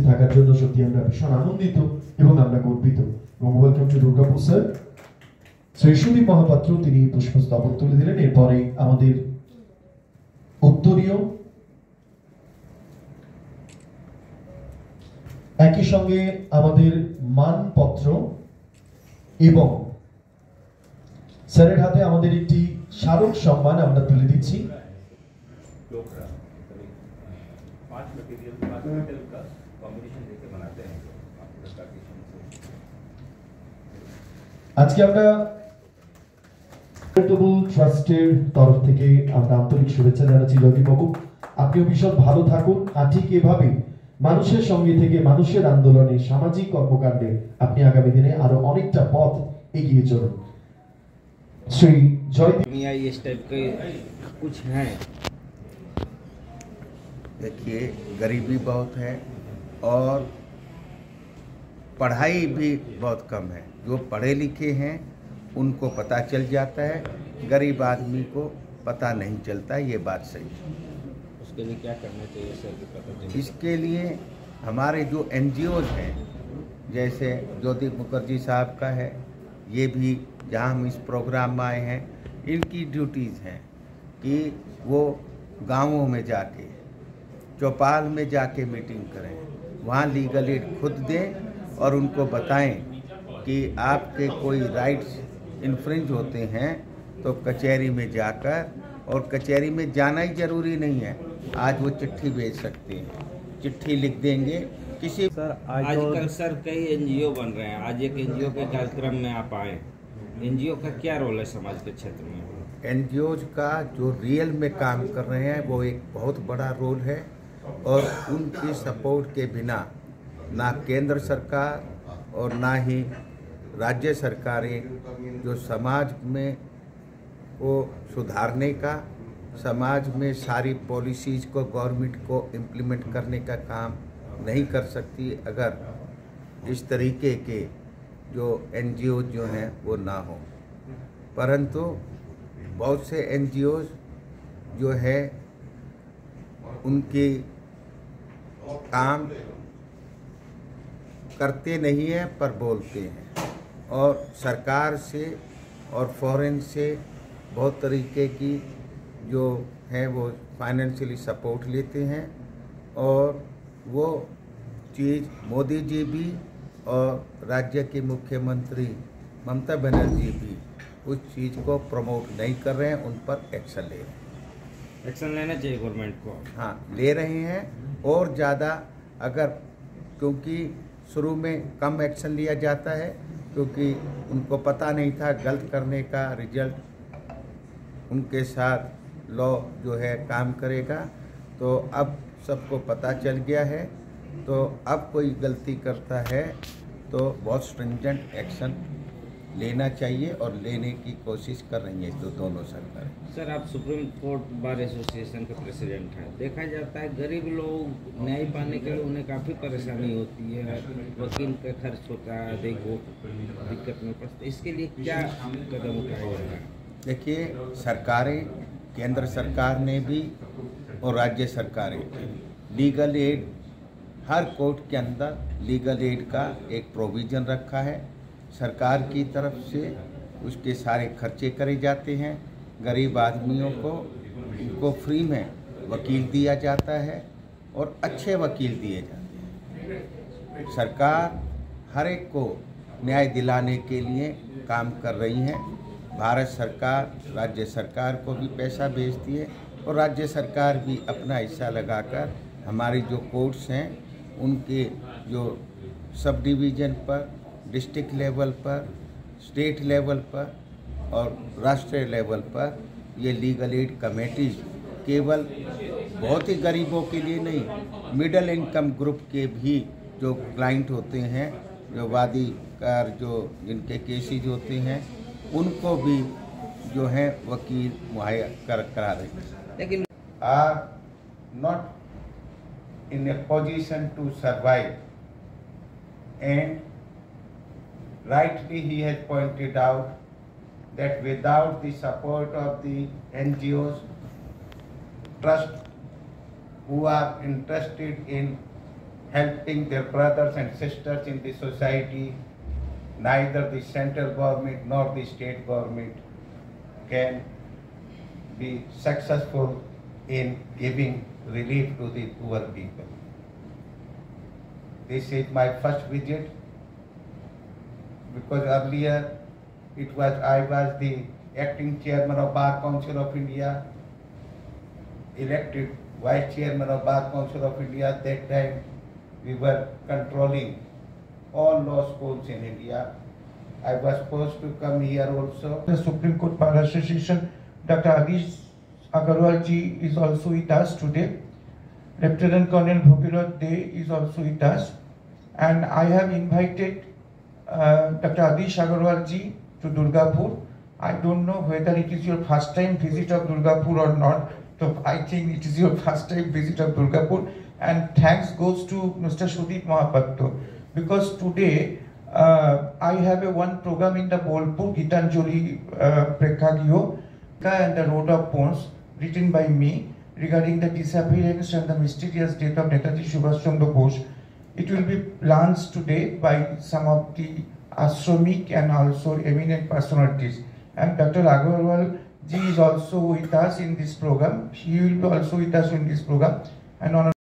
থাকার জন্য সত্যি আমরা ভীষণ আনন্দিত এবং আমরা গর্বিত। এবং welcome to Durgapur sir. Shri Sudip Mahapatra তিনি পুষ্পস্তবক তুলে দিলেন। এরপরে আমাদের উত্তরীয়, একই সঙ্গে আমাদের মানপত্র এবং স্যারের হাতে আমাদের একটি স্মারক সম্মান আমরা তুলে দিচ্ছি। আজকে আমরা ট্রাস্টের তরফ থেকে আমরা আন্তরিক শুভেচ্ছা জানাচ্ছি। জয়দীপ বাবু, আপনিও ভীষণ ভালো থাকুন, আর ঠিক এভাবে মানুষের সঙ্গে থেকে মানুষের আন্দোলনে সামাজিক কর্মকাণ্ডে আপনি আগামী দিনে আরো অনেকটা পথ এগিয়ে চলুন। श्री जयदीप इस टाइप के कुछ हैं। देखिए, गरीबी बहुत है और पढ़ाई भी बहुत कम है। जो पढ़े लिखे हैं उनको पता चल जाता है, गरीब आदमी को पता नहीं चलता। ये बात सही है। उसके लिए क्या करना चाहिए सर कि पता चले? इसके लिए हमारे जो NGOs हैं, जैसे ज्योति मुखर्जी साहब का है, ये भी जहाँ हम इस प्रोग्राम में आए हैं, इनकी ड्यूटीज़ हैं कि वो गांवों में जाके, चौपाल में जाके मीटिंग करें, वहाँ लीगल एड खुद दें और उनको बताएं कि आपके कोई राइट्स इन्फ्रिंज होते हैं तो कचहरी में जाकर, और कचहरी में जाना ही ज़रूरी नहीं है, आज वो चिट्ठी भेज सकते हैं, चिट्ठी लिख देंगे किसी। सर आजकल सर कई NGO बन रहे हैं। आज एक NGO के कार्यक्रम में आप आए। NGO का क्या रोल है समाज के क्षेत्र में? NGOs का जो रियल में काम कर रहे हैं वो एक बहुत बड़ा रोल है, और उनकी सपोर्ट के बिना ना केंद्र सरकार और ना ही राज्य सरकारें जो समाज में को सुधारने का, समाज में सारी पॉलिसीज़ को गवर्नमेंट को इम्प्लीमेंट करने का काम नहीं कर सकती अगर इस तरीके के जो NGOs जो हैं वो ना हो। परंतु बहुत से NGOs जो है उनके काम करते नहीं हैं पर बोलते हैं, और सरकार से और फॉरेन से बहुत तरीके की जो है वो फाइनेंशियली सपोर्ट लेते हैं, और वो चीज़ मोदी जी भी और राज्य के मुख्यमंत्री ममता बनर्जी भी उस चीज़ को प्रमोट नहीं कर रहे हैं, उन पर एक्शन ले रहे हैं। एक्शन लेना चाहिए गवर्नमेंट को। हाँ, ले रहे हैं, और ज़्यादा अगर, क्योंकि शुरू में कम एक्शन लिया जाता है क्योंकि उनको पता नहीं था गलत करने का रिजल्ट उनके साथ लॉ जो है काम करेगा, तो अब सबको पता चल गया है, तो अब कोई गलती करता है तो बहुत स्ट्रिंजेंट एक्शन लेना चाहिए, और लेने की कोशिश कर रही है तो दोनों सरकारें। सर आप सुप्रीम कोर्ट बार एसोसिएशन के प्रेसिडेंट हैं। देखा जाता है गरीब लोग न्याय पाने के लिए उन्हें काफ़ी परेशानी होती है, वकील का खर्च होता है, देखो दिक्कत में पड़ता है। इसके लिए क्या कदम उठाया जाएगा? देखिए, सरकारें, केंद्र सरकार ने भी और राज्य सरकारें लीगल एड, हर कोर्ट के अंदर लीगल एड का एक प्रोविज़न रखा है। सरकार की तरफ से उसके सारे खर्चे करे जाते हैं। गरीब आदमियों को उनको फ्री में वकील दिया जाता है, और अच्छे वकील दिए जाते हैं। सरकार हर एक को न्याय दिलाने के लिए काम कर रही है। भारत सरकार राज्य सरकार को भी पैसा भेजती है, और राज्य सरकार भी अपना हिस्सा लगाकर हमारी जो कोर्ट्स हैं उनके जो सब डिवीज़न पर, डिस्ट्रिक्ट लेवल पर, स्टेट लेवल पर और राष्ट्रीय लेवल पर ये लीगल एड कमेटीज केवल बहुत ही गरीबों के लिए नहीं, मिडिल इनकम ग्रुप के भी जो क्लाइंट होते हैं, जो वादीकार, जो जिनके केसेज होते हैं, उनको भी जो है वकील मुहैया करा रहे हैं, लेकिन are not in a position to survive. And rightly he has pointed out that without the support of the NGOs, trust who are interested in helping their brothers and sisters in the society. Neither the central government nor the state government can be successful in giving relief to the poor people. This is my first visit, because earlier I was the acting chairman of Bar Council of India, elected vice chairman of Bar Council of India. That time we were controlling all law schools in India. I was supposed to come here also. The Supreme Court Bar Association, Dr. Adish Agarwal ji is also with us today. Lieutenant Colonel Bhogirath Dey is also with us. And I have invited Dr. Adish Agarwal ji to Durgapur. I don't know whether it is your first time visit of Durgapur or not. So I think it is your first time visit of Durgapur. And thanks goes to Mr. Sudeep Mahapatto, because today I have one program in the Bolpur, Gitanjali Prekhagiyo and the Road of Bones, written by me, regarding the disappearance and the mysterious death of Netaji Subhash Chandra Bose. It will be launched today by some of the ashramik and also eminent personalities. And Dr. Agarwal ji is also with us in this program. He will be also with us in this program. And on